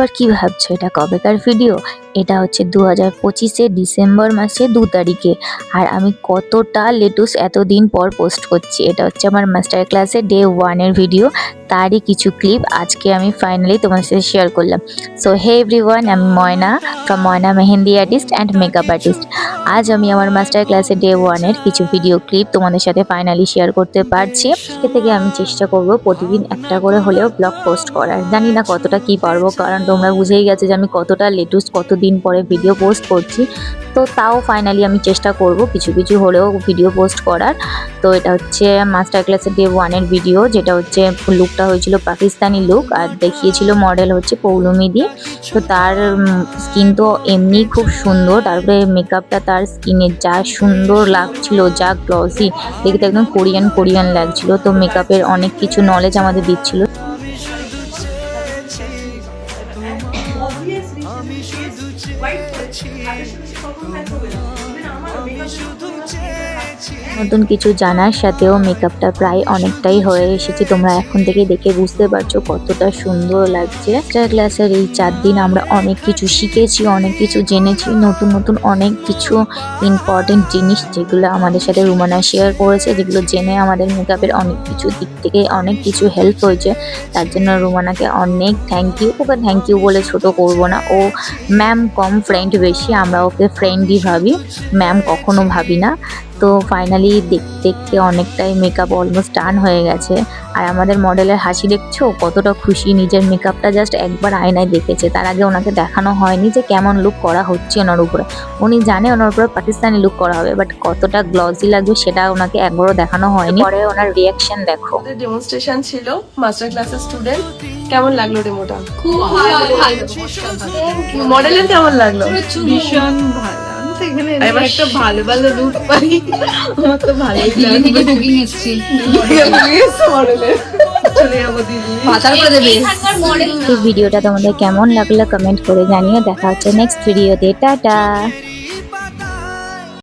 আবার কি ভাবছো এটা কবেকার ভিডিও? এটা হচ্ছে 2025 ডিসেম্বর মাসে 2 তারিখে। আর আমি কতটা লেটুস এতদিন পর পোস্ট করছি। এটা হচ্ছে আমার মাস্টার ক্লাসের ডে 1 এর ভিডিও, তারই কিছু ক্লিপ আজকে আমি ফাইনালি তোমার সাথে শেয়ার করলাম। সো হে এভরিওয়ান, আমি Moyna from Moyna mehendi artist and makeup artist. আজ আমি আমার মাস্টার ক্লাসের ডে 1 এর কিছু ভিডিও ক্লিপ তোমাদের সাথে ফাইনালি শেয়ার করতে পারছি। এ থেকে আমি চেষ্টা করব প্রতিদিন একটা করে হলেও ব্লগ পোস্ট করার। জানি না কতটা কি পারবো, কারণ তোমরা বুঝেই গেছো যে আমি কতটা লেটুস কতদিন পরে ভিডিও পোস্ট করছি। তো তাও ফাইনালি আমি চেষ্টা করব কিছু কিছু হলেও ভিডিও পোস্ট করার। তো এটা হচ্ছে মাস্টার ক্লাসের ডে 1 এর ভিডিও, যেটা হচ্ছে লুকটা হয়েছিল পাকিস্তানি লুক, আর দেখিয়েছিল মডেল হচ্ছে পৌলমি দি। তো তার স্কিন তো এমনি খুব সুন্দর, তারপরে মেকআপটা তার স্কিনে যা সুন্দর লাগছিল, যা গ্লসি, দেখতে একদম কোরিয়ান কোরিয়ান লাগছিল। তো মেকআপের অনেক কিছু নলেজ আমাদের দিচ্ছিল। নতুন কিছু জানার সাথেও মেকআপটা প্রায় অনেকটাই হয়ে এসেছে। তোমরা এখন থেকে দেখে বুঝতে পারছো কতটা সুন্দর লাগছে। মাস্টার ক্লাসের এই 4 দিন আমরা অনেক কিছু শিখেছি, অনেক কিছু জেনেছি, নতুন নতুন অনেক কিছু ইম্পর্টেন্ট জিনিস যেগুলো আমাদের সাথে রুমানা শেয়ার করেছে, যেগুলো জেনে আমাদের মেকআপের অনেক কিছু দিক থেকে অনেক কিছু হেল্প হয়েছে। তার জন্য রুমানাকে অনেক thank you. Okay thank you বলে ছোট করবো না, ও ম্যাম কম ফ্রেন্ড বেশি, আমরা ওকে ফ্রেন্ডই ভাবি, ম্যাম কখনো ভাবি না। তো ফাইনালি দেখতে দেখতে অনেকটাই মেকআপ অলমোস্ট ডান হয়ে গেছে। আর আমাদের মডেলের হাসি দেখছো, কতটা খুশি। নিজের মেকআপটা জাস্ট একবার আয়নায় দেখেছে, তার আগে ওনাকে দেখানো হয়নি যে কেমন লুক করা হচ্ছে ওনার উপরে। উনি জানে ওনার উপরে পাকিস্তানি লুক করা হবে, বাট কতটা গ্লসি লাগবে সেটা ওনাকে একবারও দেখানো হয়নি। পরে ওনার রিয়াকশন দেখো। ডেমনস্ট্রেশন ছিল মাস্টার ক্লাসের স্টুডেন্ট, কেমন লাগলো ডেমোটা? খুব ভালো। মডেলের কেমন লাগলো? ভীষণ ভালো। এখানে একটা ভালো ভালো লুক পাই, আমার তো ভালোই লাগলো। বুকিং এসেছি মডেলের চলে যাবো দিদি, পাতার করে দেবে। এই ভিডিওটা তোমাদের কেমন লাগলো কমেন্ট করে জানিও। দেখা হচ্ছে নেক্সট ভিডিওতে। টাটা।